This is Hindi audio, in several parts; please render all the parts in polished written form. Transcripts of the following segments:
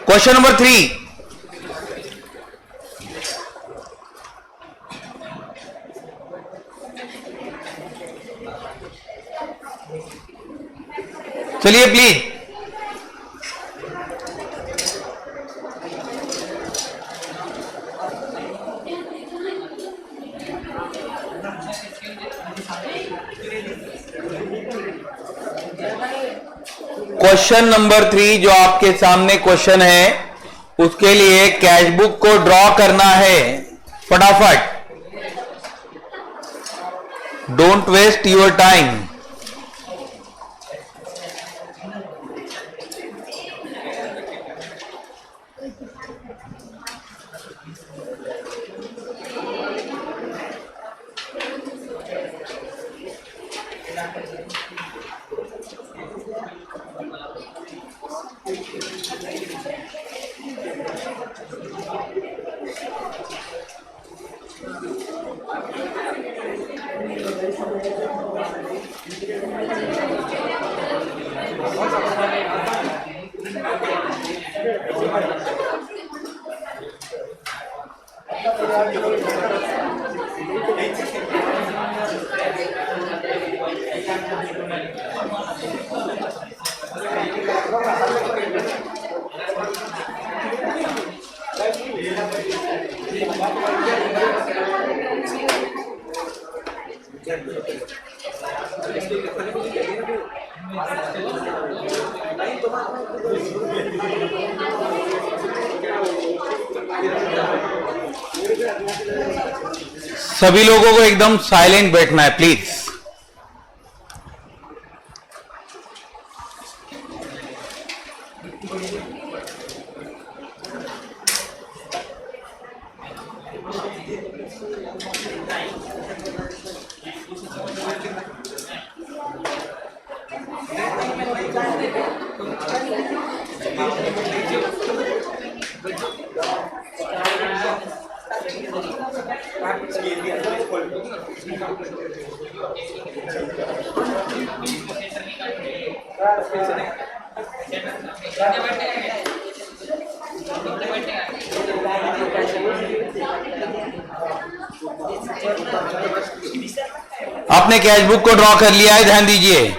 क्वेश्चन नंबर 3, चलिए प्लीज। क्वेश्चन नंबर 3 जो आपके सामने क्वेश्चन है, उसके लिए कैश बुक को ड्रॉ करना है फटाफट। Don't waste your time. सभी लोगों को एकदम साइलेंट बैठना है प्लीज। आपने कैश बुक को ड्रॉ कर लिया है, ध्यान दीजिए।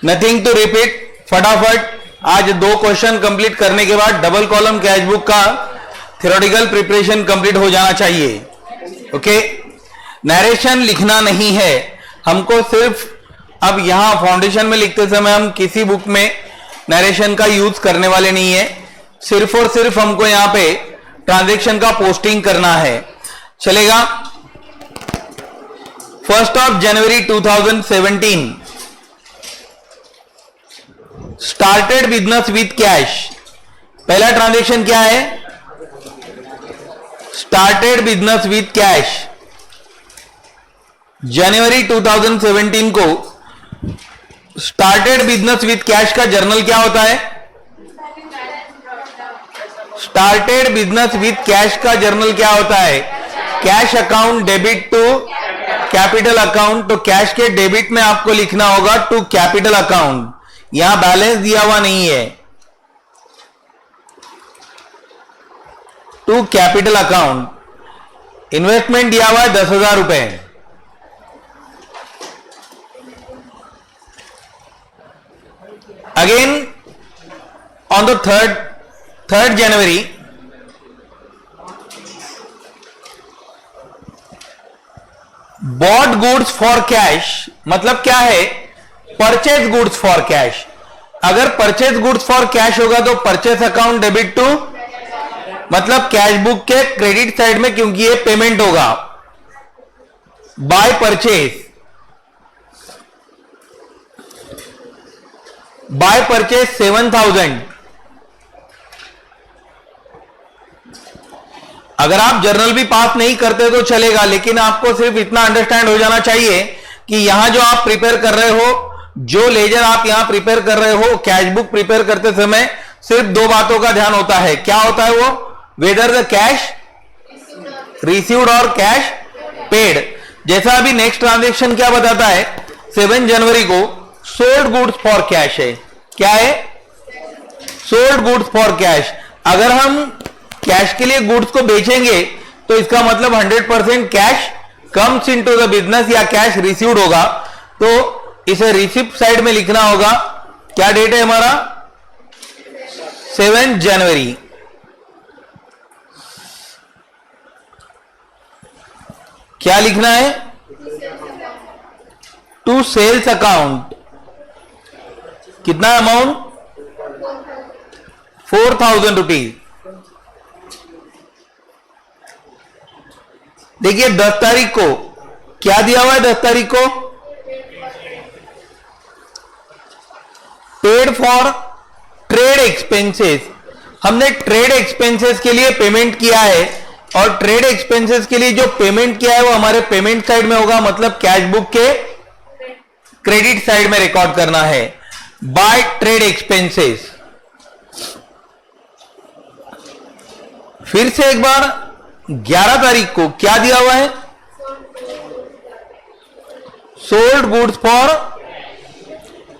नथिंग टू रिपीट, फटाफट। आज 2 क्वेश्चन कंप्लीट करने के बाद डबल कॉलम कैश बुक का थ्योरेटिकल प्रिपरेशन कंप्लीट हो जाना चाहिए। ओके, नरेशन लिखना नहीं है हमको, सिर्फ अब यहां फाउंडेशन में लिखते समय हम किसी बुक में नरेशन का यूज करने वाले नहीं है, सिर्फ और सिर्फ हमको यहां पे ट्रांजैक्शन का पोस्टिंग करना है। चलेगा? 1 January 2017 started business with cash. पहला ट्रांजैक्शन क्या है? Started business with cash. जनवरी 2017 को स्टार्टेड बिजनेस विथ कैश का जर्नल क्या होता है? स्टार्टेड बिजनेस विथ कैश का जर्नल क्या होता है? Cash account debit to capital account. तो कैश के डेबिट में आपको लिखना होगा टू कैपिटल अकाउंट। यहां बैलेंस दिया हुआ नहीं है, टू कैपिटल अकाउंट। इन्वेस्टमेंट दिया हुआ है 10,000 रुपए। Again on the 3rd January bought goods for cash. मतलब क्या है? Purchase goods for cash. अगर परचेज गुड्स फॉर कैश होगा तो परचेज अकाउंट डेबिट टू, मतलब कैश बुक के क्रेडिट साइड में, क्योंकि ये पेमेंट होगा। By purchase, by purchase 7,000। अगर आप जर्नल भी पास नहीं करते तो चलेगा, लेकिन आपको सिर्फ इतना अंडरस्टैंड हो जाना चाहिए कि यहां जो आप प्रिपेयर कर रहे हो, जो लेजर आप यहां प्रिपेयर कर रहे हो, कैश बुक प्रिपेयर करते समय सिर्फ 2 बातों का ध्यान होता है। क्या होता है वो? वेदर द कैश रिसीव्ड और कैश पेड। जैसा अभी नेक्स्ट ट्रांजैक्शन क्या बताता है? 7 जनवरी को सोल्ड गुड्स फॉर कैश है। क्या है? सोल्ड गुड्स फॉर कैश, अगर हम कैश के लिए गुड्स को बेचेंगे तो इसका मतलब 100% cash comes into the business या कैश रिसीव्ड होगा, तो इसे रिसिप्ट साइड में लिखना होगा। क्या डेट है हमारा? 7 जनवरी। क्या लिखना है? To sales account. कितना अमाउंट? 4000 रुपीज। देखिए 10 तारीख को क्या दिया हुआ है? 10 तारीख को पेड फॉर ट्रेड एक्सपेंसेस, हमने ट्रेड एक्सपेंसेस के लिए पेमेंट किया है और ट्रेड एक्सपेंसेस के लिए जो पेमेंट किया है वो हमारे पेमेंट साइड में होगा, मतलब कैश बुक के क्रेडिट साइड में रिकॉर्ड करना है। By trade expenses. फिर से एक बार 11 तारीख को क्या दिया हुआ है? Sold goods for,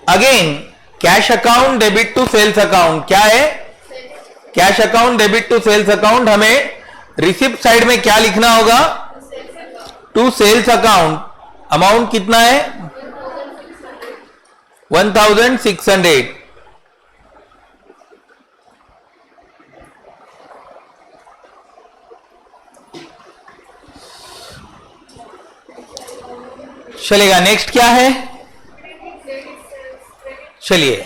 again cash account debit to sales account. क्या है? Cash account debit to sales account. हमें रिसिप्ट साइड में क्या लिखना होगा? To sales account. अमाउंट कितना है? 1600। चलेगा। नेक्स्ट क्या है? चलिए,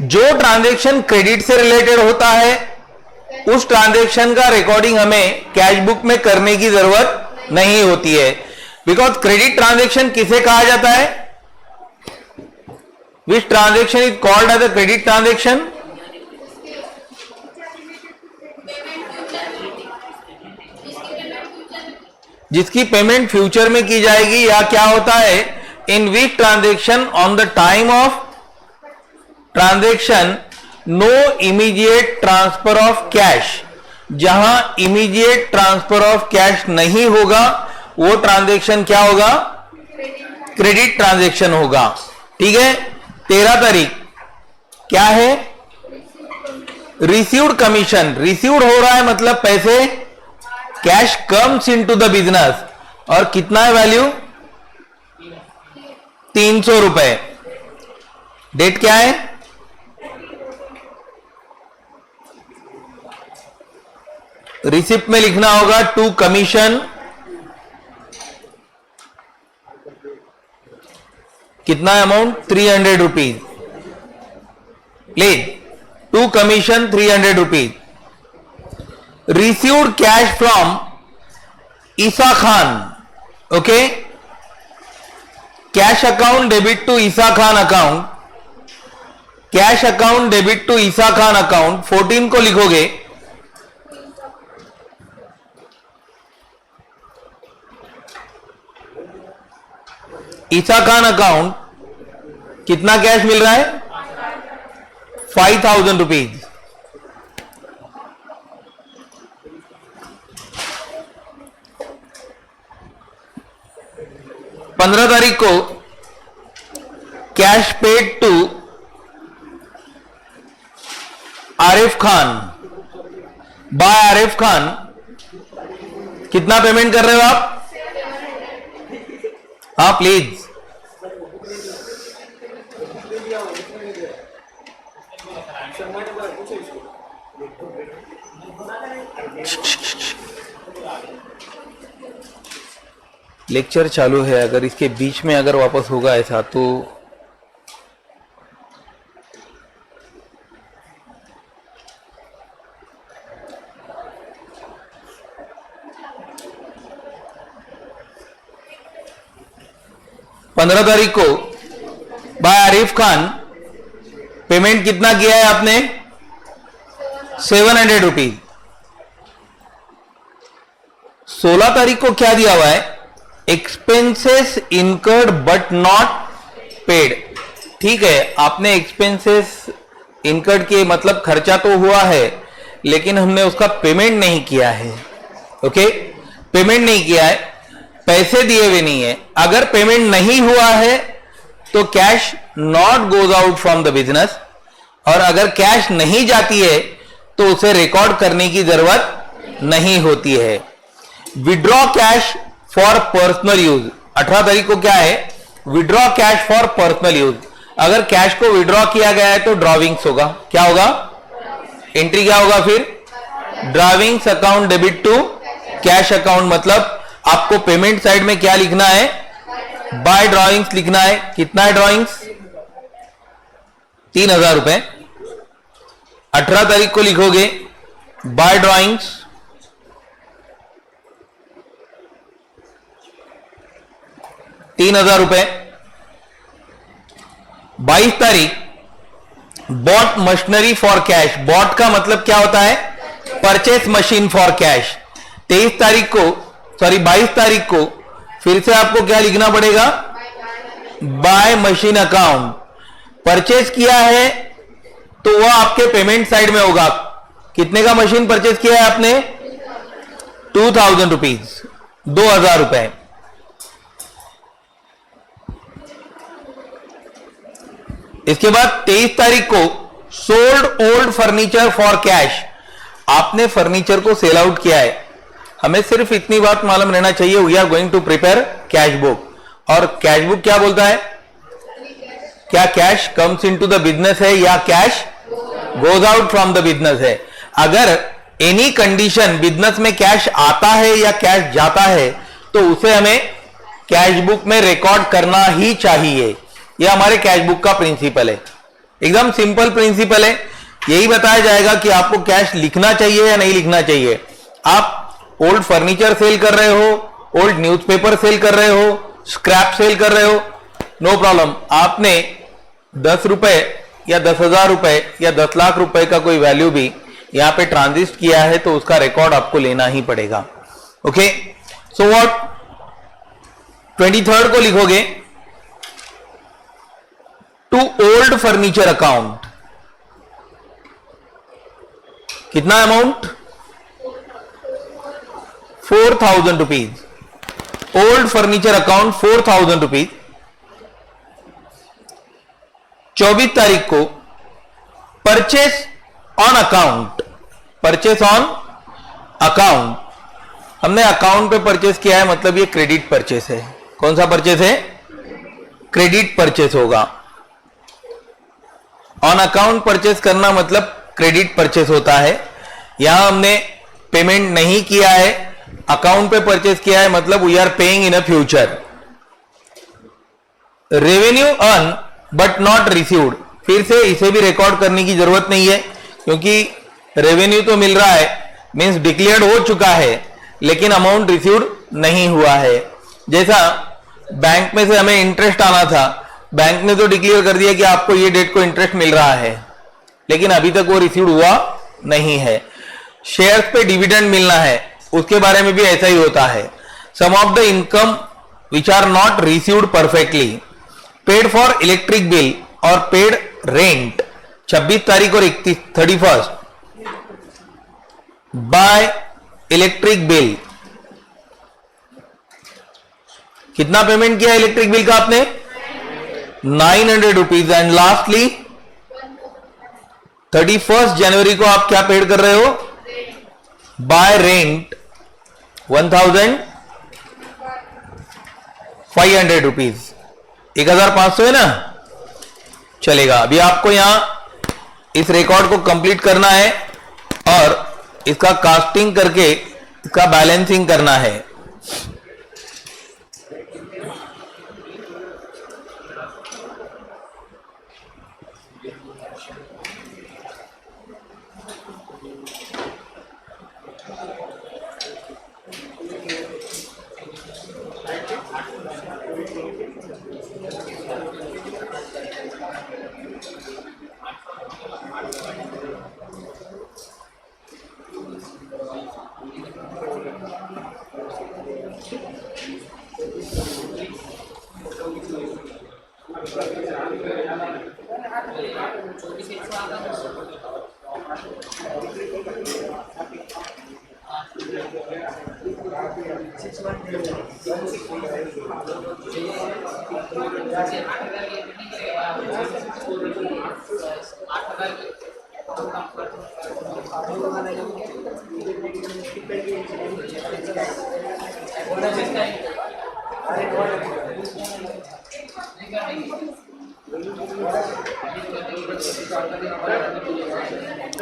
जो ट्रांजैक्शन क्रेडिट से रिलेटेड होता है उस ट्रांजैक्शन का रिकॉर्डिंग हमें कैश बुक में करने की जरूरत नहीं होती है, बिकॉज क्रेडिट ट्रांजैक्शन किसे कहा जाता है? Which transaction is called as a credit transaction? जिसकी पेमेंट फ्यूचर में की जाएगी, या क्या होता है? In which transaction on the time of transaction no immediate transfer of cash. जहां इमीडिएट ट्रांसफर ऑफ कैश नहीं होगा वो ट्रांजैक्शन क्या होगा? क्रेडिट ट्रांजैक्शन होगा। ठीक है। 13 तारीख क्या है? Received commission. रिसीव्ड हो रहा है मतलब पैसे, cash comes into the business, और कितना है वैल्यू? 300 रुपए। डेट क्या है? रिसिप्ट में लिखना होगा टू कमीशन, कितना amount? 300 rupees. Please, to commission 300 rupees. Received cash from Isa Khan. Okay, cash account debit to Isa Khan account. Cash account debit to Isa Khan account 14 को लिखोगे। ईसा खान अकाउंट कितना कैश मिल रहा है? 5000 रुपीज। पंद्रह तारीख को cash paid to Arif Khan by Arif Khan. कितना पेमेंट कर रहे हो आप? हाँ प्लीज। लेक्चर चालू है, अगर इसके बीच में अगर वापस होगा ऐसा तो पंद्रह तारीख को बाय आरिफ खान पेमेंट कितना किया है आपने? 700 रुपीज। 16 तारीख को क्या दिया हुआ है? Expenses incurred but not paid. ठीक है, आपने एक्सपेंसेस इनकर्ड किए मतलब खर्चा तो हुआ है लेकिन हमने उसका पेमेंट नहीं किया है। ओके, पेमेंट नहीं किया है, पैसे दिए हुए नहीं है। अगर पेमेंट नहीं हुआ है तो cash not goes out from the business, और अगर कैश नहीं जाती है तो उसे रिकॉर्ड करने की जरूरत नहीं होती है। Withdraw cash for personal use, 18 तारीख को क्या है, withdraw cash for personal use. अगर कैश को विड्रॉ किया गया है तो ड्रॉविंग्स होगा, क्या होगा, एंट्री क्या होगा फिर, drawings account debit to cash account. मतलब आपको पेमेंट साइड में क्या लिखना है, बाय ड्रॉइंग्स लिखना है। कितना है ड्रॉइंग्स, 3000 रुपए। 18 तारीख को लिखोगे बाय ड्रॉइंग्स 3000 रुपए। 22 तारीख bought machinery for cash. Bought का मतलब क्या होता है, परचेस मशीन फॉर कैश। 23 तारीख को, सॉरी 22 तारीख को फिर से आपको क्या लिखना पड़ेगा, बाय मशीन अकाउंट। परचेस किया है तो वह आपके पेमेंट साइड में होगा। कितने का मशीन परचेस किया है आपने, 2000 रुपीज, 2000 रुपए। इसके बाद 23 तारीख को sold old furniture for cash. आपने फर्नीचर को सेल आउट किया है। हमें सिर्फ इतनी बात मालूम रहना चाहिए, we are going to prepare cash book. और कैश बुक क्या बोलता है, क्या cash comes into the business है या cash goes out from the business है। अगर एनी कंडीशन बिजनेस में कैश आता है या कैश जाता है तो उसे हमें कैश बुक में रिकॉर्ड करना ही चाहिए। यह हमारे कैश बुक का प्रिंसिपल है, एकदम सिंपल प्रिंसिपल है। यही बताया जाएगा कि आपको कैश लिखना चाहिए या नहीं लिखना चाहिए। आप ओल्ड फर्नीचर सेल कर रहे हो, ओल्ड न्यूज़पेपर सेल कर रहे हो, स्क्रैप सेल कर रहे हो, नो प्रॉब्लम। आपने 10 रुपए या 10,000 रुपए या 10 लाख रुपए का कोई वैल्यू भी यहां पे ट्रांजिट किया है तो उसका रिकॉर्ड आपको लेना ही पड़ेगा। ओके, सो व्हाट, 23rd को लिखोगे टू ओल्ड फर्नीचर अकाउंट। कितना amount, 4000 rupees. Old furniture account 4000 rupees. 24 तारीख को purchase on account, purchase on account. हमने अकाउंट पे परचेस किया है, मतलब ये क्रेडिट परचेस है। कौन सा परचेस है, क्रेडिट परचेस होगा। ऑन अकाउंट परचेस करना मतलब क्रेडिट परचेस होता है। यहां हमने पेमेंट नहीं किया है, अकाउंट पे परचेस किया है, मतलब we are paying in a future. Revenue earn but not received, फिर से इसे भी रिकॉर्ड करने की जरूरत नहीं है क्योंकि रेवेन्यू तो मिल रहा है, मींस डिक्लेयर्ड हो चुका है, लेकिन अमाउंट रिसीव्ड नहीं हुआ है। जैसा बैंक में से हमें इंटरेस्ट आना था, बैंक ने तो डिक्लेयर कर दिया कि आपको ये डेट को इंटरेस्ट मिल रहा है, लेकिन अभी तक वो रिसीव्ड हुआ नहीं है। शेयर्स पे डिविडेंड मिलना है, उसके बारे में भी ऐसा ही होता है। Sum of the income which are not received perfectly, paid for electric bill और पेड रेंट 26 तारीख और 31 बाय इलेक्ट्रिक बिल। कितना पेमेंट किया इलेक्ट्रिक बिल का आपने, 900 रुपीज। एंड लास्टली 31 जनवरी को आप क्या पेड कर रहे हो, बाय रेंट 1500 रुपीज। 1500 है ना, चलेगा। अभी आपको यहां इस रिकॉर्ड को कंप्लीट करना है और इसका कास्टिंग करके इसका बैलेंसिंग करना है।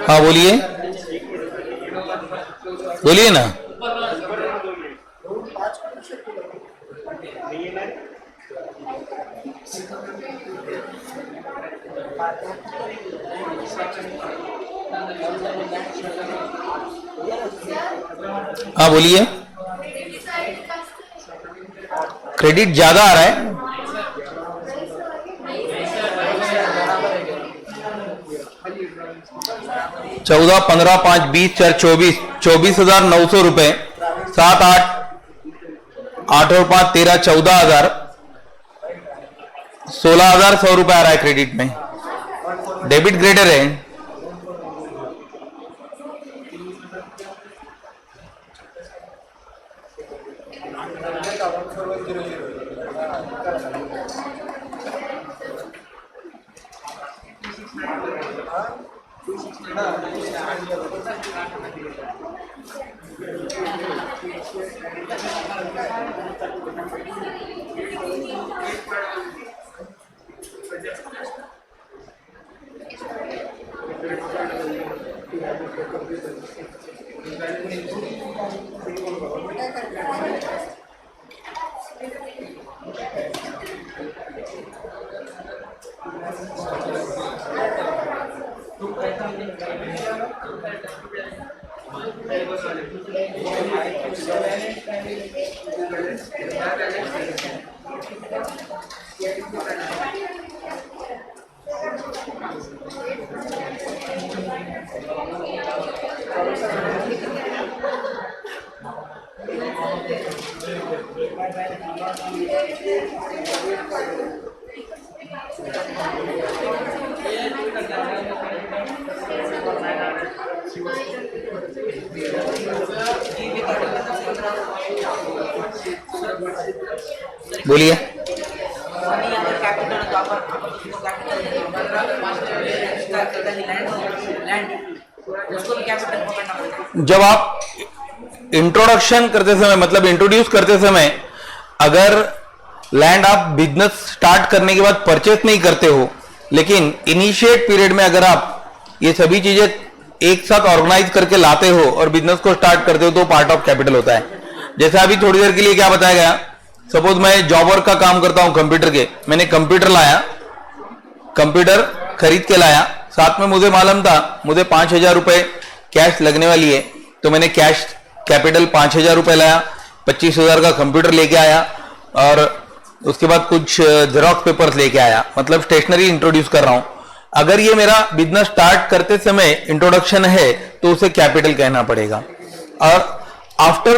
हाँ बोलिए, बोलिए ना। हाँ बोलिए। क्रेडिट ज्यादा आ रहा है। 14, 15, 5, 20, 4, 24, 24,900 रुपए। 7, 8 और 5, 13, 14,000, 16,100 रुपए आ रहा है क्रेडिट में। डेबिट ग्रेडर है। बोलिए। जब आप इंट्रोडक्शन करते समय, मतलब इंट्रोड्यूस करते समय, अगर लैंड आप बिजनेस स्टार्ट करने के बाद परचेस नहीं करते हो, लेकिन इनिशिएट पीरियड में अगर आप ये सभी चीजें एक साथ ऑर्गेनाइज करके लाते हो और बिजनेस को स्टार्ट करते हो तो पार्ट ऑफ कैपिटल होता है। जैसे अभी थोड़ी देर के लिए क्या बताया गया, सपोज मैं जॉब वर्क का काम करता हूं कंप्यूटर के, मैंने कंप्यूटर लाया, कंप्यूटर खरीद के लाया, साथ में मुझे मालूम था मुझे 5,000 रुपए कैश लगने वाली है, तो मैंने कैश कैपिटल 5,000 रुपए लाया, 25,000 का कंप्यूटर लेके आया और उसके बाद कुछ जेरॉक्स पेपर्स लेके आया, मतलब स्टेशनरी इंट्रोड्यूस कर रहा हूं। अगर ये मेरा बिजनेस स्टार्ट करते समय इंट्रोडक्शन है तो उसे कैपिटल कहना पड़ेगा। और आफ्टर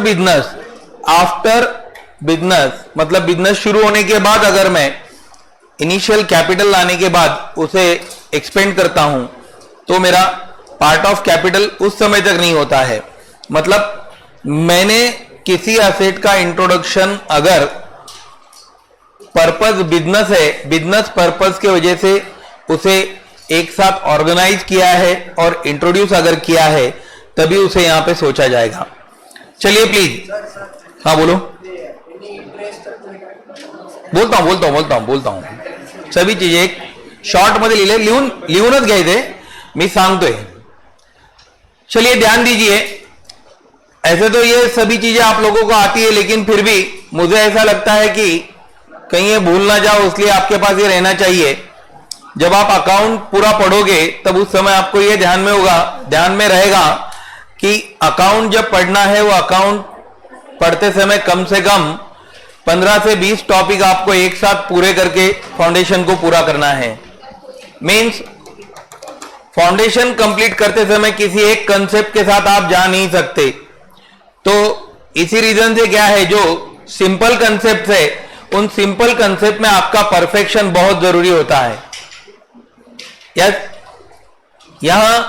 बिजनेस मतलब बिजनेस शुरू होने के बाद अगर मैं इनिशियल कैपिटल लाने के बाद उसे एक्सपेंड करता हूं तो मेरा पार्ट ऑफ कैपिटल उस समय तक नहीं होता है। मतलब मैंने किसी एसेट का इंट्रोडक्शन अगर पर्पस बिजनेस है, बिजनेस पर्पस की वजह से उसे एक साथ ऑर्गेनाइज किया है और इंट्रोड्यूस अगर किया है तभी उसे यहां पे सोचा जाएगा। चलिए प्लीज। हाँ बोलो। बोलता हूं सभी चीजें एक शॉर्ट मध्ये लिहूनच घ्यायचे, मी सांगतोय। चलिए ध्यान दीजिए। ऐसे तो ये सभी चीजें आप लोगों को आती है, लेकिन फिर भी मुझे ऐसा लगता है कि कहीं ये भूल ना जाओ, इसलिए आपके पास ये रहना चाहिए। जब आप अकाउंट पूरा पढ़ोगे तब उस समय आपको ये ध्यान में रहेगा कि अकाउंट जब पढ़ना है वो अकाउंट पढ़ते समय कम से कम 15 से 20 टॉपिक आपको एक साथ पूरे करके फाउंडेशन को पूरा करना है। मींस फाउंडेशन कंप्लीट करते समय किसी एक कंसेप्ट के साथ आप जा नहीं सकते। तो इसी रीजन से क्या है, जो सिंपल कंसेप्ट है उन सिंपल कंसेप्ट में आपका परफेक्शन बहुत जरूरी होता है। यहां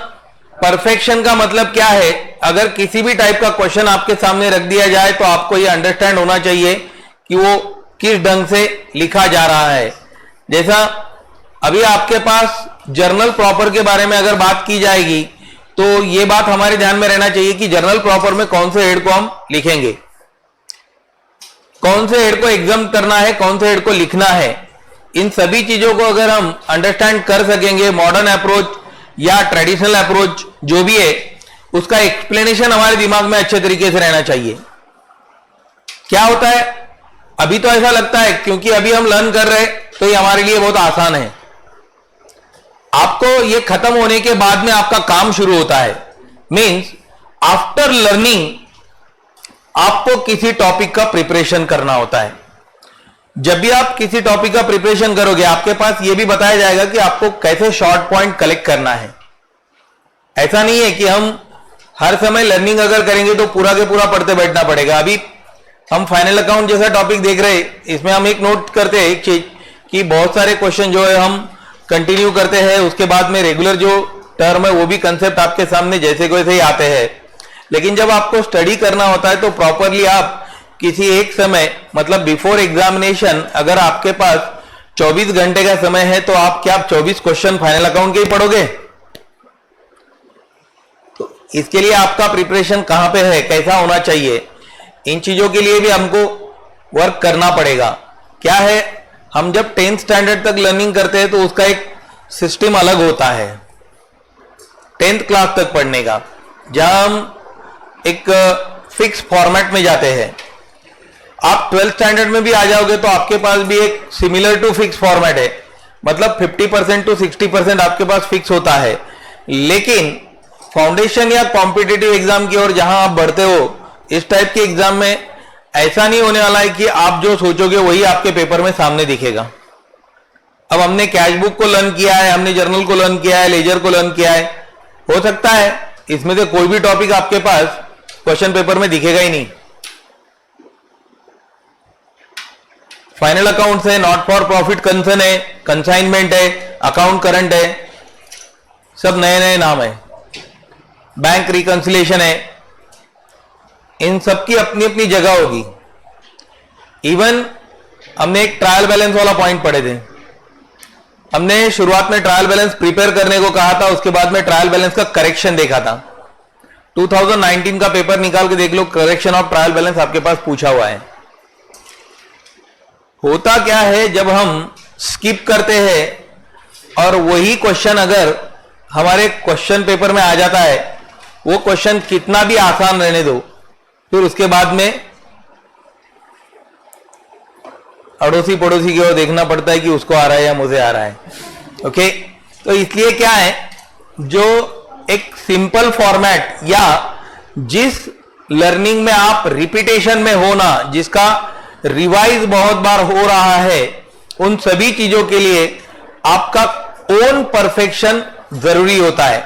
परफेक्शन का मतलब क्या है, अगर किसी भी टाइप का क्वेश्चन आपके सामने रख दिया जाए तो आपको यह अंडरस्टैंड होना चाहिए कि वो किस ढंग से लिखा जा रहा है। जैसा अभी आपके पास जर्नल प्रॉपर के बारे में अगर बात की जाएगी तो ये बात हमारे ध्यान में रहना चाहिए कि जर्नल प्रॉपर में कौन से हेड को हम लिखेंगे, कौन से हेड को एग्जाम करना है, कौन से हेड को लिखना है। इन सभी चीजों को अगर हम अंडरस्टैंड कर सकेंगे, मॉडर्न अप्रोच या ट्रेडिशनल अप्रोच जो भी है, उसका एक्सप्लेनेशन हमारे दिमाग में अच्छे तरीके से रहना चाहिए। क्या होता है, अभी तो ऐसा लगता है क्योंकि अभी हम लर्न कर रहे हैं तो ये हमारे लिए बहुत आसान है। आपको ये खत्म होने के बाद में आपका काम शुरू होता है। मींस आफ्टर लर्निंग आपको किसी टॉपिक का प्रिपरेशन करना होता है। जब भी आप किसी टॉपिक का प्रिपरेशन करोगे, आपके पास यह भी बताया जाएगा कि आपको कैसे शॉर्ट पॉइंट कलेक्ट करना है। ऐसा नहीं है कि हम हर समय लर्निंग अगर करेंगे तो पूरा के पूरा पढ़ते बैठना पड़ेगा। अभी हम फाइनल अकाउंट जैसा टॉपिक देख रहे हैं, इसमें हम एक नोट करते हैं एक चीज कि बहुत सारे क्वेश्चन जो है हम कंटिन्यू करते हैं, उसके बाद में रेगुलर जो टर्म है वो भी कंसेप्ट आपके सामने जैसे को वैसे ही आते हैं। लेकिन जब आपको स्टडी करना होता है तो प्रॉपरली आप किसी एक समय, मतलब बिफोर एग्जामिनेशन, अगर आपके पास 24 घंटे का समय है तो आप क्या 24 क्वेश्चन फाइनल अकाउंट के ही पढ़ोगे? तो इसके लिए आपका प्रिपरेशन कहां पे है, कैसा होना चाहिए, इन चीजों के लिए भी हमको वर्क करना पड़ेगा। क्या है, हम जब 10th स्टैंडर्ड तक लर्निंग करते हैं तो उसका एक सिस्टम अलग होता है 10th क्लास तक पढ़ने का, जहां हम एक फिक्स फॉर्मेट में जाते हैं। आप 12th स्टैंडर्ड में भी आ जाओगे तो आपके पास भी एक सिमिलर टू फिक्स फॉर्मेट है, मतलब 50% टू 60% आपके पास फिक्स होता है। लेकिन फाउंडेशन या कॉम्पिटिटिव एग्जाम की ओर जहां आप बढ़ते हो, इस टाइप के एग्जाम में ऐसा नहीं होने वाला है कि आप जो सोचोगे वही आपके पेपर में सामने दिखेगा। अब हमने कैश बुक को लर्न किया है, हमने जर्नल को लर्न किया है, लेजर को लर्न किया है, हो सकता है इसमें से कोई भी टॉपिक आपके पास क्वेश्चन पेपर में दिखेगा ही नहीं। फाइनल अकाउंट्स है, नॉट फॉर प्रॉफिट कंसर्न है, कंसाइनमेंट है, अकाउंट करंट है, सब नए नए नाम है, बैंक रिकंसिलेशन है, इन सबकी अपनी अपनी जगह होगी। इवन हमने एक ट्रायल बैलेंस वाला पॉइंट पढ़े थे। हमने शुरुआत में ट्रायल बैलेंस प्रिपेयर करने को कहा था, उसके बाद में ट्रायल बैलेंस का करेक्शन देखा था। 2019 का पेपर निकाल के देख लो, करेक्शन ऑफ ट्रायल बैलेंस आपके पास पूछा हुआ है। होता क्या है, जब हम स्किप करते हैं और वही क्वेश्चन अगर हमारे क्वेश्चन पेपर में आ जाता है, वो क्वेश्चन कितना भी आसान रहने दो, फिर उसके बाद में अड़ोसी पड़ोसी की ओर देखना पड़ता है कि उसको आ रहा है या मुझे आ रहा है। ओके, तो इसलिए क्या है, जो एक सिंपल फॉर्मेट या जिस लर्निंग में आप रिपीटेशन में होना, जिसका रिवाइज बहुत बार हो रहा है, उन सभी चीजों के लिए आपका ओन परफेक्शन जरूरी होता है।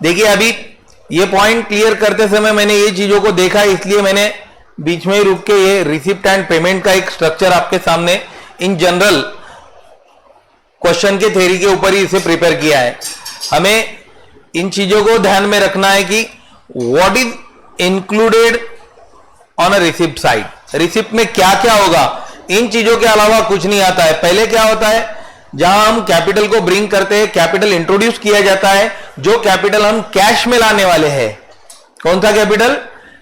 देखिए, अभी ये पॉइंट क्लियर करते समय मैंने ये चीजों को देखा, इसलिए मैंने बीच में ही रुक के ये रिसिप्ट एंड पेमेंट का एक स्ट्रक्चर आपके सामने इन जनरल क्वेश्चन के थ्योरी के ऊपर ही इसे प्रिपेयर किया है। हमें इन चीजों को ध्यान में रखना है कि what is included on a receipt side, receipt में क्या क्या होगा, इन चीजों के अलावा कुछ नहीं आता है। पहले क्या होता है, जहां हम कैपिटल को ब्रिंग करते हैं, कैपिटल इंट्रोड्यूस किया जाता है, जो कैपिटल हम कैश में लाने वाले हैं। कौन सा capital?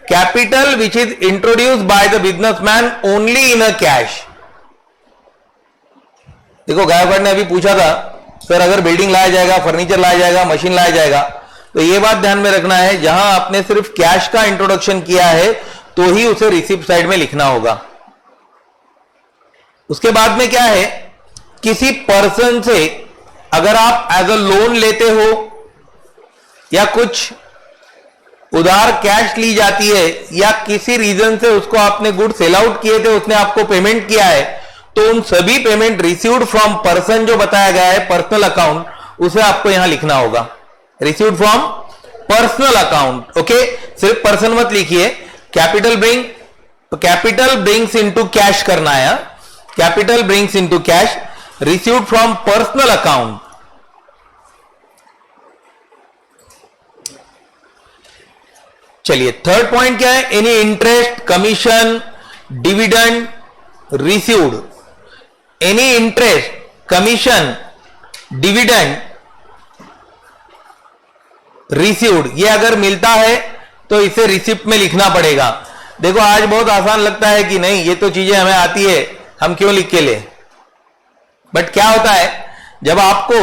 Capital which is introduced by the businessman only in a cash. देखो, गायकवाड़ ने अभी पूछा था, सर अगर बिल्डिंग लाया जाएगा, फर्नीचर लाया जाएगा, मशीन लाया जाएगा, तो यह बात ध्यान में रखना है, जहां आपने सिर्फ कैश का इंट्रोडक्शन किया है तो ही उसे रिसिप्ट साइड में लिखना होगा। उसके बाद में क्या है, किसी पर्सन से अगर आप एज अ लोन लेते हो या कुछ उधार कैश ली जाती है, या किसी रीजन से उसको आपने गुड सेल आउट किए थे, उसने आपको पेमेंट किया है, तो उन सभी पेमेंट रिसीव्ड फ्रॉम पर्सन जो बताया गया है, पर्सनल अकाउंट, उसे आपको यहां लिखना होगा, received from personal account. Okay, सिर्फ पर्सन मत लिखिए, कैपिटल ब्रिंग, तो कैपिटल ब्रिंग्स इनटू कैश करना है, capital brings into cash, received from personal account. चलिए, थर्ड पॉइंट क्या है, any interest, commission, dividend received. Any interest, commission, dividend received, ये अगर मिलता है तो इसे रिसिप्ट में लिखना पड़ेगा। देखो आज बहुत आसान लगता है कि नहीं ये तो चीजें हमें आती है, हम क्यों लिख के ले, बट क्या होता है जब आपको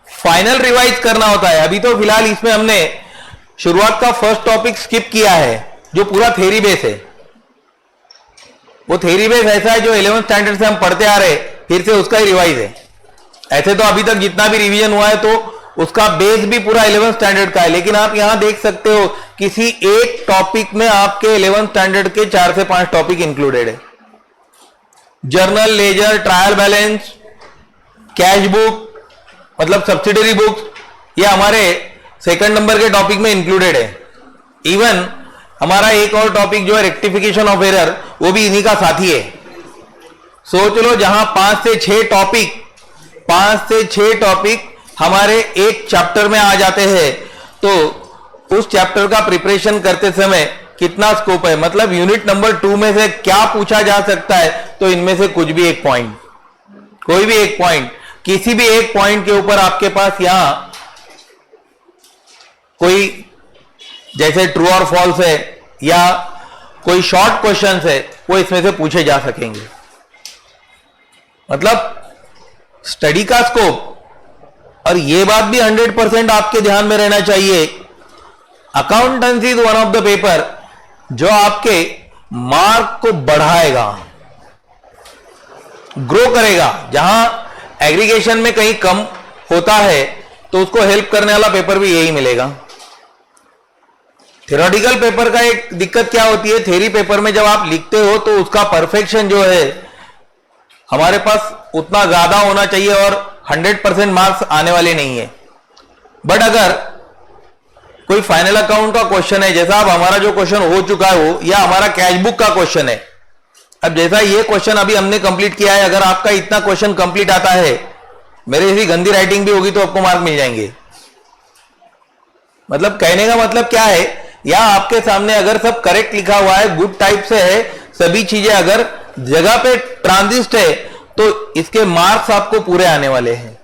फाइनल रिवाइज करना होता है। अभी तो फिलहाल इसमें हमने शुरुआत का फर्स्ट टॉपिक स्किप किया है जो पूरा थ्योरी बेस है। वो थ्योरी बेस ऐसा है जो 11th स्टैंडर्ड से हम पढ़ते आ रहे, फिर से उसका ही रिवाइज है। ऐसे तो अभी तक जितना भी रिवीजन हुआ है तो उसका बेस भी पूरा 11th स्टैंडर्ड का है, लेकिन आप यहां देख सकते हो किसी एक टॉपिक में आपके 11th स्टैंडर्ड के 4 से 5 टॉपिक इंक्लूडेड है। Journal, ledger, trial balance, cash book मतलब सब्सिडरी बुक्स, ये हमारे सेकंड नंबर के टॉपिक में इंक्लूडेड है। इवन हमारा एक और टॉपिक जो है रेक्टिफिकेशन ऑफ एरर, वो भी इन्हीं का साथी है। सोच लो जहां 5 से 6 टॉपिक हमारे एक चैप्टर में आ जाते हैं, तो उस चैप्टर का प्रिपरेशन करते समय कितना स्कोप है, मतलब यूनिट नंबर 2 में से क्या पूछा जा सकता है, तो इनमें से कुछ भी एक पॉइंट, कोई भी एक पॉइंट, किसी भी एक पॉइंट के ऊपर आपके पास यहां कोई जैसे ट्रू और फॉल्स है या कोई शॉर्ट क्वेश्चंस है, वो इसमें से पूछे जा सकेंगे। मतलब स्टडी का स्कोप, और ये बात भी 100% आपके ध्यान में रहना चाहिए, accountancy is one of the paper जो आपके मार्क को बढ़ाएगा, ग्रो करेगा। जहां एग्रीगेशन में कहीं कम होता है तो उसको हेल्प करने वाला पेपर भी यही मिलेगा। थ्योरेटिकल पेपर का एक दिक्कत क्या होती है, थ्योरी पेपर में जब आप लिखते हो तो उसका परफेक्शन जो है हमारे पास उतना ज्यादा होना चाहिए और 100% मार्क्स आने वाले नहीं है। बट अगर कोई फाइनल अकाउंट का क्वेश्चन है, जैसा अब हमारा जो क्वेश्चन हो चुका है वो, या हमारा कैश बुक का क्वेश्चन है, अब जैसा ये क्वेश्चन अभी हमने कंप्लीट किया है, अगर आपका इतना क्वेश्चन कंप्लीट आता है, मेरे जैसी गंदी राइटिंग भी होगी तो आपको मार्क मिल जाएंगे। मतलब कहने का मतलब क्या है, या आपके सामने अगर सब करेक्ट लिखा हुआ है, गुड टाइप से है, सभी चीजें अगर जगह पे ट्रांजिस्ट है, तो इसके मार्क्स आपको पूरे आने वाले हैं।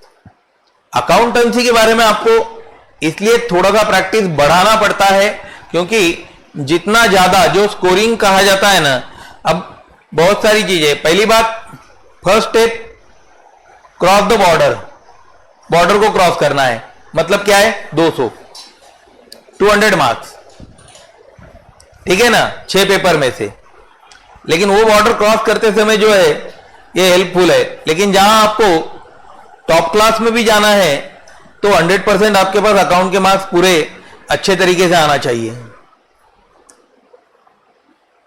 अकाउंटेंसी के बारे में आपको इसलिए थोड़ा सा प्रैक्टिस बढ़ाना पड़ता है, क्योंकि जितना ज्यादा जो स्कोरिंग कहा जाता है ना, अब बहुत सारी चीजें, पहली बात first step cross the border, border को क्रॉस करना है, मतलब क्या है 200 मार्क्स, ठीक है ना, 6 पेपर में से। लेकिन वो बॉर्डर क्रॉस करते समय जो है ये हेल्पफुल है, लेकिन जहां आपको टॉप क्लास में भी जाना है तो 100% आपके पास अकाउंट के मार्क्स पूरे अच्छे तरीके से आना चाहिए।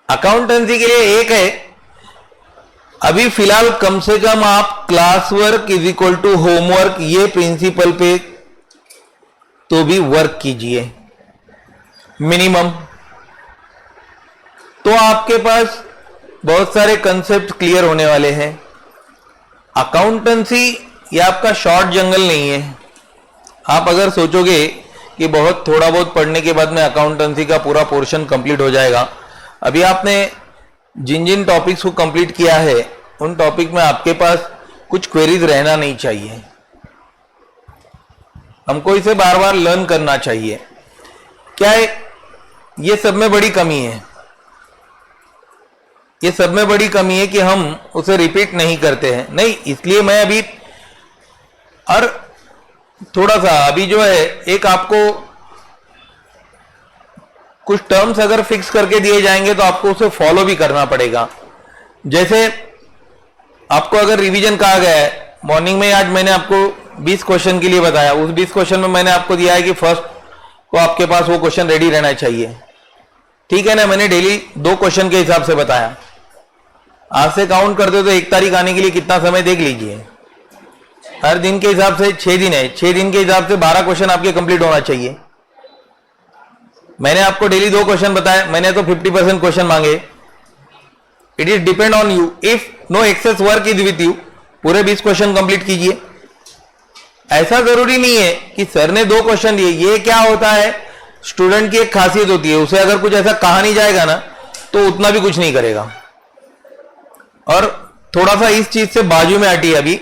अकाउंटेंसी के लिए एक है, अभी फिलहाल कम से कम आप class work is equal to homework, ये प्रिंसिपल पे तो भी वर्क कीजिए मिनिमम, तो आपके पास बहुत सारे कंसेप्ट क्लियर होने वाले हैं। अकाउंटेंसी ये आपका शॉर्ट जंगल नहीं है। आप अगर सोचोगे कि बहुत थोड़ा बहुत पढ़ने के बाद में अकाउंटेंसी का पूरा पोर्शन कंप्लीट हो जाएगा, अभी आपने जिन जिन टॉपिक्स को कंप्लीट किया है उन टॉपिक में आपके पास कुछ क्वेरीज रहना नहीं चाहिए। हमको इसे बार बार लर्न करना चाहिए। क्या है, ये सब में बड़ी कमी है, ये सब में बड़ी कमी है कि हम उसे रिपीट नहीं करते हैं। नहीं, इसलिए मैं अभी और थोड़ा सा अभी जो है एक आपको कुछ टर्म्स अगर फिक्स करके दिए जाएंगे तो आपको उसे फॉलो भी करना पड़ेगा। जैसे आपको अगर रिवीजन कहा गया है, मॉर्निंग में आज मैंने आपको 20 क्वेश्चन के लिए बताया, उस 20 क्वेश्चन में मैंने आपको दिया है कि फर्स्ट को आपके पास वो क्वेश्चन रेडी रहना चाहिए, ठीक है ना। मैंने डेली 2 क्वेश्चन के हिसाब से बताया। आज से काउंट करते हो तो 1 तारीख आने के लिए कितना समय देख लीजिए। हर दिन के हिसाब से 6 दिन है, 6 दिन के हिसाब से 12 क्वेश्चन आपके कंप्लीट होना चाहिए। मैंने आपको डेली 2 क्वेश्चन बताया, मैंने तो 50% क्वेश्चन मांगे। It is depend on you, if no excess work is with you, पूरे 20 क्वेश्चन कंप्लीट कीजिए। ऐसा जरूरी नहीं है कि सर ने 2 क्वेश्चन दिए। ये क्या होता है, स्टूडेंट की एक खासियत होती है, उसे अगर कुछ ऐसा कहा नहीं जाएगा ना तो उतना भी कुछ नहीं करेगा। और थोड़ा सा इस चीज से बाजू में हटिए। अभी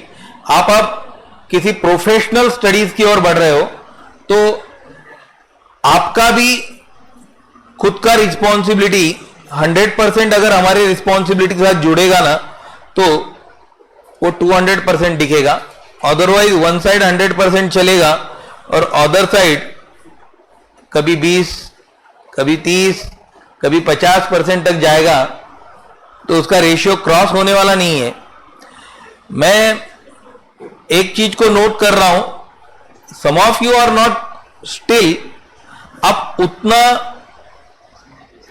आप किसी प्रोफेशनल स्टडीज की ओर बढ़ रहे हो तो आपका भी खुद का रिस्पॉन्सिबिलिटी 100% अगर हमारे रिस्पॉन्सिबिलिटी के साथ जुड़ेगा ना तो वो 200% दिखेगा। अदरवाइज वन साइड 100% चलेगा और अदर साइड कभी 20, कभी 30, कभी 50% तक जाएगा तो उसका रेशियो क्रॉस होने वाला नहीं है। मैं एक चीज को नोट कर रहा हूं, some of you are not still, आप उतना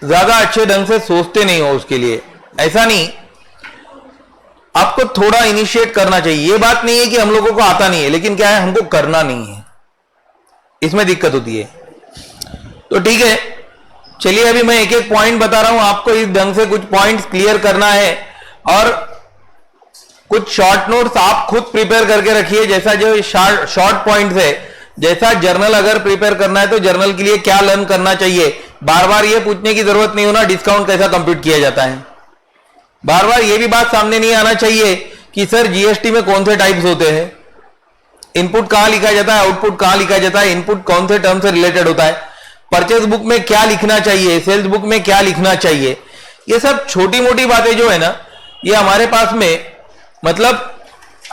ज्यादा अच्छे ढंग से सोचते नहीं हो उसके लिए। ऐसा नहीं, आपको थोड़ा इनिशिएट करना चाहिए। ये बात नहीं है कि हम लोगों को आता नहीं है, लेकिन क्या है, हमको करना नहीं है, इसमें दिक्कत होती है। तो ठीक है, चलिए अभी मैं एक एक पॉइंट बता रहा हूं आपको, इस ढंग से कुछ पॉइंट्स क्लियर करना है और कुछ शॉर्ट नोट्स आप खुद प्रिपेयर करके रखिए। जैसा जो शॉर्ट पॉइंट्स है, जैसा जर्नल अगर प्रिपेयर करना है तो जर्नल के लिए क्या लर्न करना चाहिए, बार बार ये पूछने की जरूरत नहीं होना डिस्काउंट कैसा कंप्यूट किया जाता है। बार बार ये भी बात सामने नहीं आना चाहिए कि सर जीएसटी में कौन से टाइप्स होते हैं, इनपुट कहां लिखा जाता है, आउटपुट कहां लिखा जाता है, इनपुट कौन से टर्म से रिलेटेड होता है, परचेज बुक में क्या लिखना चाहिए, सेल्स बुक में क्या लिखना चाहिए। ये सब छोटी मोटी बातें जो है ना, ये हमारे पास में, मतलब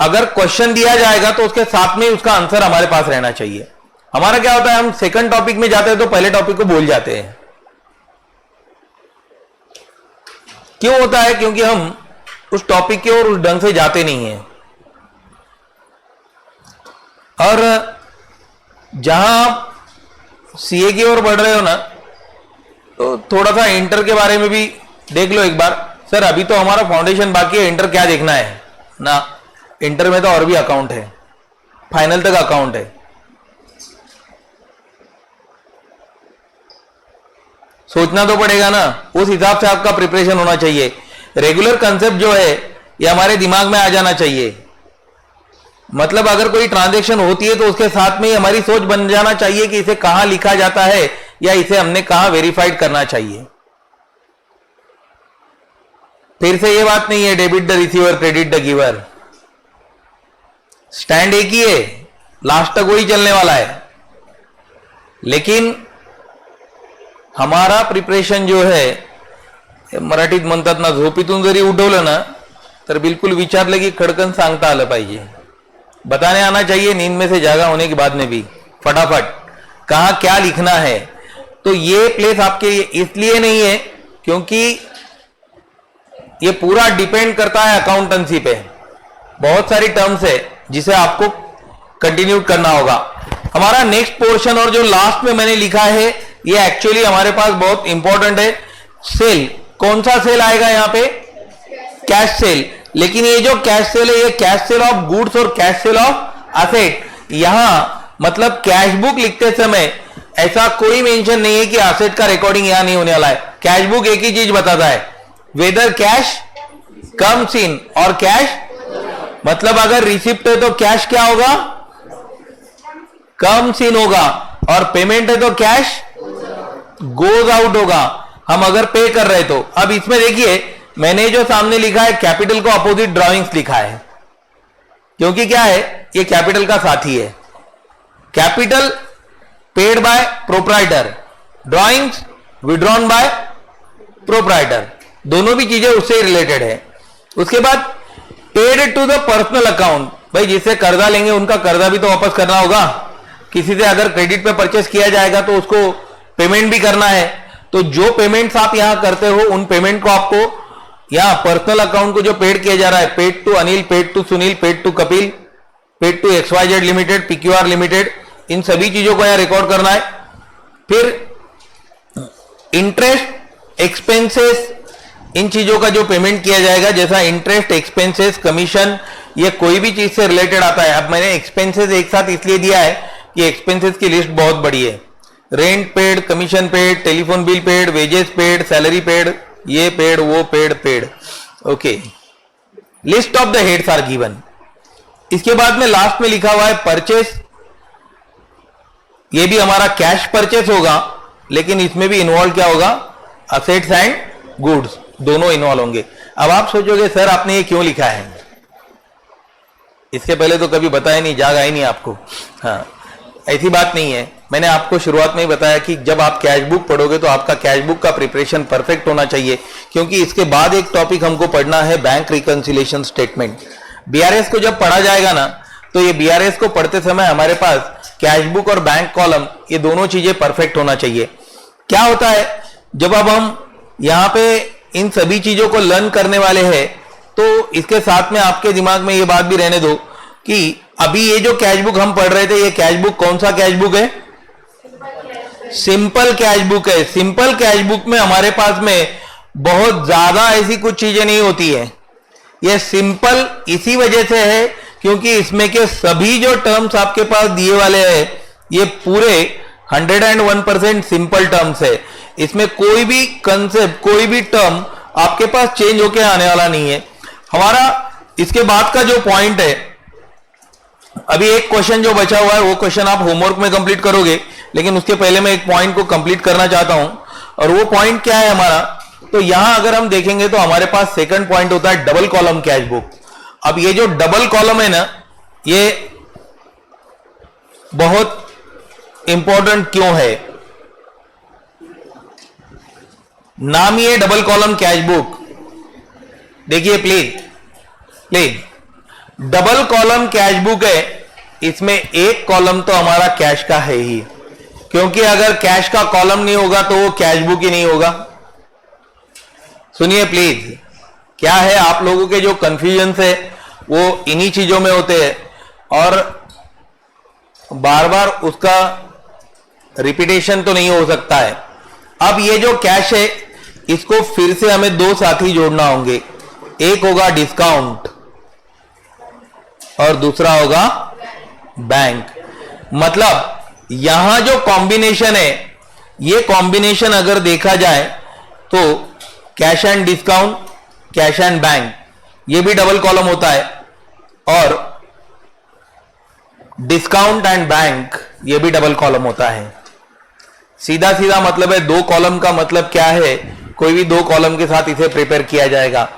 अगर क्वेश्चन दिया जाएगा तो उसके साथ में उसका आंसर हमारे पास रहना चाहिए। हमारा क्या होता है, हम सेकंड टॉपिक में जाते हैं तो पहले टॉपिक को भूल जाते हैं। क्यों होता है, क्योंकि हम उस टॉपिक की ओर उस ढंग से जाते नहीं हैं। और जहां आप सीए की ओर बढ़ रहे हो ना, तो थोड़ा सा इंटर के बारे में भी देख लो एक बार। सर अभी तो हमारा फाउंडेशन बाकी है, इंटर क्या देखना है ना, इंटर में तो और भी अकाउंट है, फाइनल तक अकाउंट है। सोचना तो पड़ेगा ना, उस हिसाब से आपका प्रिपरेशन होना चाहिए। रेगुलर कंसेप्ट जो है ये हमारे दिमाग में आ जाना चाहिए। मतलब अगर कोई ट्रांजैक्शन होती है तो उसके साथ में ही हमारी सोच बन जाना चाहिए कि इसे कहां लिखा जाता है या इसे हमने कहां वेरीफाइड करना चाहिए। फिर से ये बात नहीं है debit the receiver credit the giver, stand एक ही है, लास्ट तक वही चलने वाला है। लेकिन हमारा प्रिपरेशन जो है, मराठीत म्हणतात ना, झोपेतून जरी उठवलं ना तर बिल्कुल विचारलं की खडकन सांगता आलं पाहिजे, बताने आना चाहिए नींद में से जागा होने के बाद में भी फटाफट कहां क्या लिखना है। तो ये प्लेस आपके इसलिए नहीं है क्योंकि ये पूरा डिपेंड करता है अकाउंटेंसी पे। बहुत सारी टर्म्स है जिसे आपको कंटिन्यू करना होगा। हमारा नेक्स्ट पोर्शन और जो लास्ट में मैंने लिखा है ये एक्चुअली हमारे पास बहुत इंपॉर्टेंट है। सेल, कौन सा सेल आएगा यहाँ पे, कैश सेल। लेकिन ये जो कैश सेल है ये कैश सेल ऑफ गुड्स और कैश सेल ऑफ असेट। यहां मतलब कैश बुक लिखते समय ऐसा कोई मेंशन नहीं है कि असेट का रिकॉर्डिंग यहां नहीं होने वाला है। कैश बुक एक ही चीज बताता है, वेदर कैश कम्स इन और कैश, मतलब अगर रिसिप्ट है तो कैश क्या होगा, कम्स इन होगा, और पेमेंट है तो कैश गोज आउट होगा, हम अगर पे कर रहे तो। अब इसमें देखिए मैंने जो सामने लिखा है कैपिटल को अपोजिट ड्राइंग्स लिखा है, क्योंकि क्या है ये कैपिटल का साथी है। Capital paid by proprietor, drawings withdrawn by proprietor, दोनों भी चीजें उससे रिलेटेड है। उसके बाद paid to the personal account, भाई जिससे कर्जा लेंगे उनका कर्जा भी तो वापस करना होगा। किसी से अगर क्रेडिट पे परचेस किया जाएगा तो उसको पेमेंट भी करना है। तो जो पेमेंट्स आप यहां करते हो उन पेमेंट को आपको यहां पर्सनल अकाउंट को जो पेड किया जा रहा है, paid to Anil, paid to Sunil, paid to Kapil, paid to XYZ limited, PQR limited, इन सभी चीजों को यहां रिकॉर्ड करना है। फिर इंटरेस्ट, एक्सपेंसेस, इन चीजों का जो पेमेंट किया जाएगा, जैसा इंटरेस्ट, एक्सपेंसेस, कमीशन, ये कोई भी चीज से रिलेटेड आता है। अब मैंने एक्सपेंसेस एक साथ इसलिए दिया है कि एक्सपेंसेस की लिस्ट बहुत बड़ी है। Rent paid, commission paid, telephone bill paid, wages paid, salary paid, ये पेड, वो paid. Okay, list of the heads are given. इसके बाद में लास्ट में लिखा हुआ है परचेस। ये भी हमारा कैश परचेस होगा, लेकिन इसमें भी इन्वॉल्व क्या होगा, असेट्स एंड गुड्स, दोनों इन्वॉल्व होंगे। अब आप सोचोगे सर आपने ये क्यों लिखा है, इसके पहले तो कभी बताया नहीं, जागा ही नहीं आपको। हाँ, ऐसी बात नहीं है। मैंने आपको शुरुआत में ही बताया कि जब आप कैश बुक पढ़ोगे तो आपका कैश बुक का प्रिपरेशन परफेक्ट होना चाहिए, क्योंकि इसके बाद एक टॉपिक हमको पढ़ना है बैंक रिकंसिलिएशन स्टेटमेंट। बीआरएस को जब पढ़ा जाएगा ना, तो ये बीआरएस को पढ़ते समय हमारे पास कैश बुक और बैंक कॉलम ये दोनों चीजें परफेक्ट होना चाहिए। क्या होता है, जब अब हम यहाँ पे इन सभी चीजों को लर्न करने वाले हैं, तो इसके साथ में आपके दिमाग में ये बात भी रहने दो कि अभी ये जो कैश बुक हम पढ़ रहे थे, ये कैश बुक कौन सा कैश बुक है? सिंपल कैश बुक है। सिंपल कैश बुक में हमारे पास में बहुत ज्यादा ऐसी कुछ चीजें नहीं होती है। ये सिंपल इसी वजह से है क्योंकि इसमें के सभी जो टर्म्स आपके पास दिए वाले हैं, ये पूरे 101% सिंपल टर्म्स है। इसमें कोई भी कंसेप्ट, कोई भी टर्म आपके पास चेंज होके आने वाला नहीं है। हमारा इसके बाद का जो पॉइंट है, अभी एक क्वेश्चन जो बचा हुआ है वो क्वेश्चन आप होमवर्क में कंप्लीट करोगे, लेकिन उसके पहले मैं एक पॉइंट को कंप्लीट करना चाहता हूं। और वो पॉइंट क्या है हमारा, तो यहां अगर हम देखेंगे तो हमारे पास सेकंड पॉइंट होता है डबल कॉलम कैश बुक। अब ये जो डबल कॉलम है ना, ये बहुत इंपॉर्टेंट क्यों है? नाम ही है डबल कॉलम कैश बुक। देखिए please, double column cash book है, इसमें एक कॉलम तो हमारा कैश का है ही, क्योंकि अगर कैश का कॉलम नहीं होगा तो वो कैश बुक ही नहीं होगा। सुनिए प्लीज, क्या है आप लोगों के जो कंफ्यूजन है वो इन्हीं चीजों में होते हैं और बार बार उसका रिपीटेशन तो नहीं हो सकता है। अब ये जो कैश है, इसको फिर से हमें दो साथी जोड़ना होंगे। एक होगा डिस्काउंट और दूसरा होगा बैंक। मतलब यहां जो कॉम्बिनेशन है, ये कॉम्बिनेशन अगर देखा जाए तो cash and discount, cash and bank, ये भी डबल कॉलम होता है, और डिस्काउंट एंड बैंक ये भी डबल कॉलम होता है। सीधा सीधा मतलब है, दो कॉलम का मतलब क्या है, कोई भी दो कॉलम के साथ इसे प्रिपेयर किया जाएगा।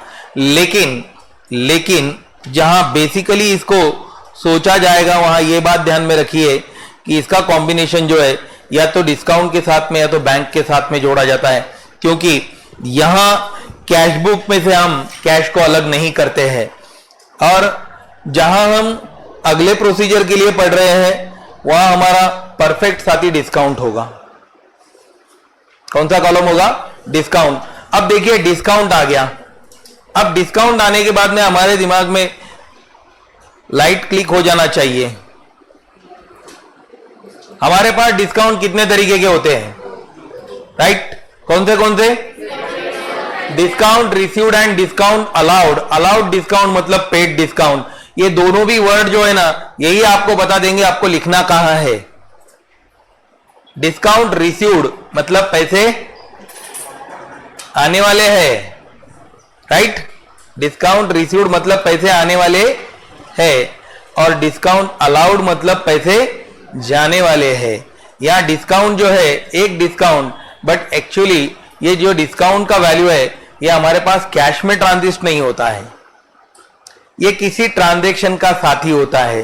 लेकिन जहां बेसिकली इसको सोचा जाएगा वहां यह बात ध्यान में रखिए कि इसका कॉम्बिनेशन जो है या तो डिस्काउंट के साथ में या तो बैंक के साथ में जोड़ा जाता है, क्योंकि यहां कैश बुक में से हम कैश को अलग नहीं करते हैं। और जहां हम अगले प्रोसीजर के लिए पढ़ रहे हैं वहां हमारा परफेक्ट साथी डिस्काउंट होगा। कौन सा कॉलम होगा? डिस्काउंट। अब देखिए डिस्काउंट आ गया। अब डिस्काउंट आने के बाद में हमारे दिमाग में लाइट क्लिक हो जाना चाहिए। हमारे पास डिस्काउंट कितने तरीके के होते हैं, राइट? कौन से? Discount received and discount allowed. Allowed discount मतलब पेड डिस्काउंट। ये दोनों भी वर्ड जो है ना, यही आपको बता देंगे आपको लिखना कहां है। डिस्काउंट रिसीव्ड मतलब पैसे आने वाले हैं, राइट? डिस्काउंट रिसीव्ड मतलब पैसे आने वाले हैं, और डिस्काउंट अलाउड मतलब पैसे जाने वाले हैं। या डिस्काउंट जो है एक डिस्काउंट, बट एक्चुअली ये जो डिस्काउंट का वैल्यू है ये हमारे पास कैश में ट्रांजिट नहीं होता है, ये किसी ट्रांजैक्शन का साथी होता है,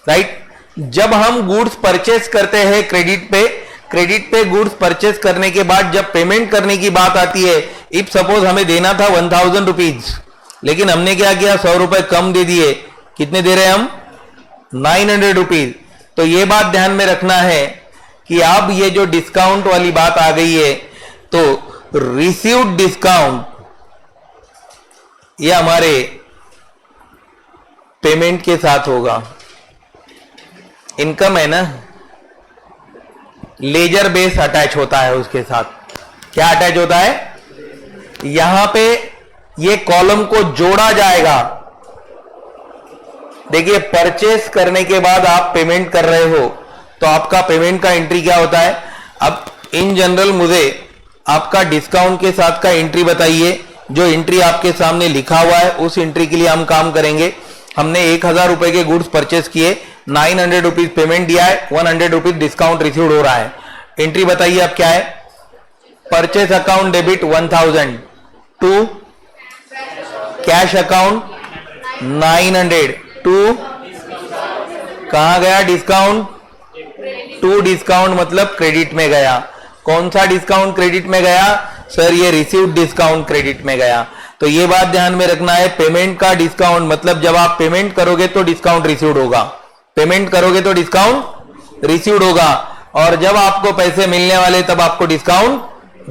राइट? जब हम गुड्स परचेस करते हैं क्रेडिट पे गुड्स परचेस करने के बाद जब पेमेंट करने की बात आती है, इफ सपोज हमें देना था 1000 रुपीज, लेकिन हमने क्या किया, 100 रुपए कम दे दिए। कितने दे रहे हैं हम? 900 रुपीज। तो ये बात ध्यान में रखना है कि अब ये जो डिस्काउंट वाली बात आ गई है, तो रिसीव्ड डिस्काउंट ये हमारे पेमेंट के साथ होगा। इनकम है ना, लेजर बेस अटैच होता है उसके साथ। क्या अटैच होता है? यहां पे ये कॉलम को जोड़ा जाएगा। देखिए परचेस करने के बाद आप पेमेंट कर रहे हो तो आपका पेमेंट का एंट्री क्या होता है? अब इन जनरल मुझे आपका डिस्काउंट के साथ का एंट्री बताइए। जो एंट्री आपके सामने लिखा हुआ है उस एंट्री के लिए हम काम करेंगे। हमने 1000 रुपए के गुड्स परचेस किए, 900 रुपीज पेमेंट दिया है, 100 रुपीज डिस्काउंट रिसीव्ड हो रहा है। एंट्री बताइए अब क्या है? Purchase account debit 1000 to cash account 900 to कहां गया डिस्काउंट? टू डिस्काउंट मतलब क्रेडिट में गया। कौन सा डिस्काउंट क्रेडिट में गया सर? ये रिसीव्ड डिस्काउंट क्रेडिट में गया। तो ये बात ध्यान में रखना है, पेमेंट का डिस्काउंट मतलब जब आप पेमेंट करोगे तो डिस्काउंट रिसीव्ड होगा, पेमेंट करोगे तो डिस्काउंट रिसीव्ड होगा, और जब आपको पैसे मिलने वाले तब आपको डिस्काउंट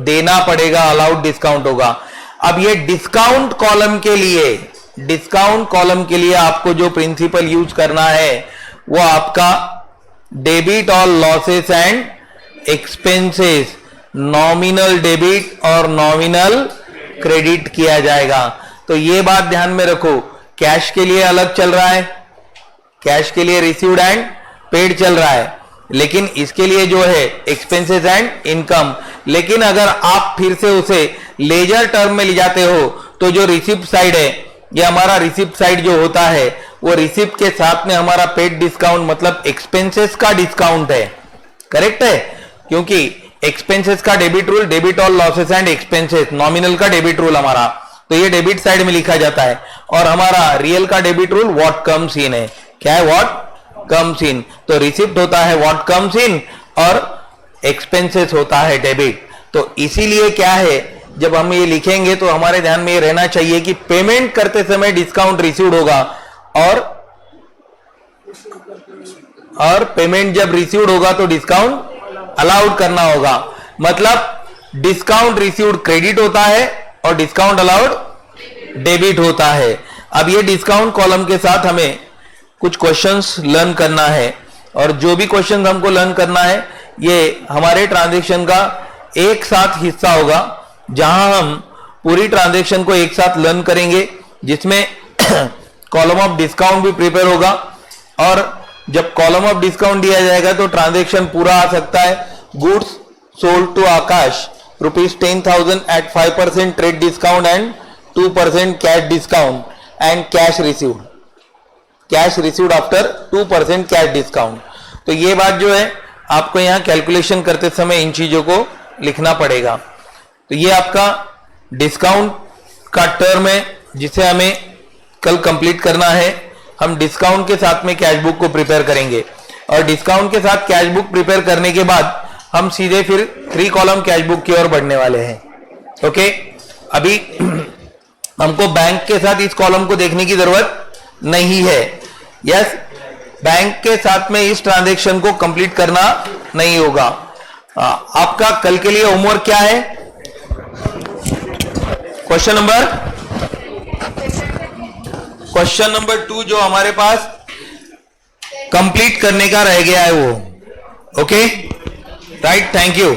देना पड़ेगा, अलाउड डिस्काउंट होगा। अब ये डिस्काउंट कॉलम के लिए, डिस्काउंट कॉलम के लिए आपको जो प्रिंसिपल यूज करना है वो आपका डेबिट और losses and expenses, nominal debit और नॉमिनल क्रेडिट किया जाएगा। तो ये बात ध्यान में रखो, कैश के लिए अलग चल रहा है, कैश के लिए रिसीव्ड एंड पेड चल रहा है, लेकिन इसके लिए जो है एक्सपेंसेस एंड इनकम। लेकिन अगर आप फिर से उसे लेजर टर्म में ले जाते हो तो जो रिसिप्ट साइड है, ये हमारा रिसिप्ट साइड जो होता है वो रिसिप्ट के साथ में हमारा पेड डिस्काउंट मतलब एक्सपेंसेस का डिस्काउंट है, करेक्ट है? क्योंकि एक्सपेंसेस का डेबिट रूल, डेबिट और लॉसेस एंड एक्सपेंसेस, नॉमिनल का डेबिट रूल हमारा, तो ये डेबिट साइड में लिखा जाता है, और हमारा रियल का debit rule what comes in है। क्या है? What comes in. तो रिसिप्ट होता है व्हाट कम्स इन और एक्सपेंसेस होता है डेबिट। तो इसीलिए क्या है, जब हम ये लिखेंगे तो हमारे ध्यान में ये रहना चाहिए कि पेमेंट करते समय डिस्काउंट रिसीव्ड होगा, और पेमेंट जब रिसीव्ड होगा तो डिस्काउंट अलाउड करना होगा। मतलब डिस्काउंट रिसीव्ड क्रेडिट होता है और डिस्काउंट अलाउड डेबिट होता है। अब ये डिस्काउंट कॉलम के साथ हमें कुछ क्वेश्चंस लर्न करना है, और जो भी क्वेश्चंस हमको लर्न करना है ये हमारे ट्रांजैक्शन का एक साथ हिस्सा होगा, जहां हम पूरी ट्रांजैक्शन को एक साथ लर्न करेंगे, जिसमें कॉलम ऑफ डिस्काउंट भी प्रिपेयर होगा, और जब कॉलम ऑफ डिस्काउंट दिया जाएगा तो ट्रांजैक्शन पूरा आ सकता है। Goods sold to Akash ₹10,000 at 5% trade discount and 2% cash discount, and cash received after 2% cash discount. तो ये बात जो है आपको यहां कैलकुलेशन करते समय इन चीजों को लिखना पड़ेगा। तो ये आपका डिस्काउंट का टर्म है जिसे हमें कल कंप्लीट करना है। हम डिस्काउंट के साथ में कैश बुक को प्रिपेयर करेंगे, और डिस्काउंट के साथ कैश बुक प्रिपेयर करने के बाद हम सीधे फिर 3 कॉलम कैश बुक की ओर बढ़ने वाले हैं। ओके, अभी हमको बैंक के साथ इस कॉलम को देखने की जरूरत नहीं है। यस, बैंक के साथ में इस ट्रांजैक्शन को कंप्लीट करना नहीं होगा। आपका कल के लिए होमवर्क क्या है? क्वेश्चन नंबर 2 जो हमारे पास कंप्लीट करने का रह गया है वो। Okay, right, thank you.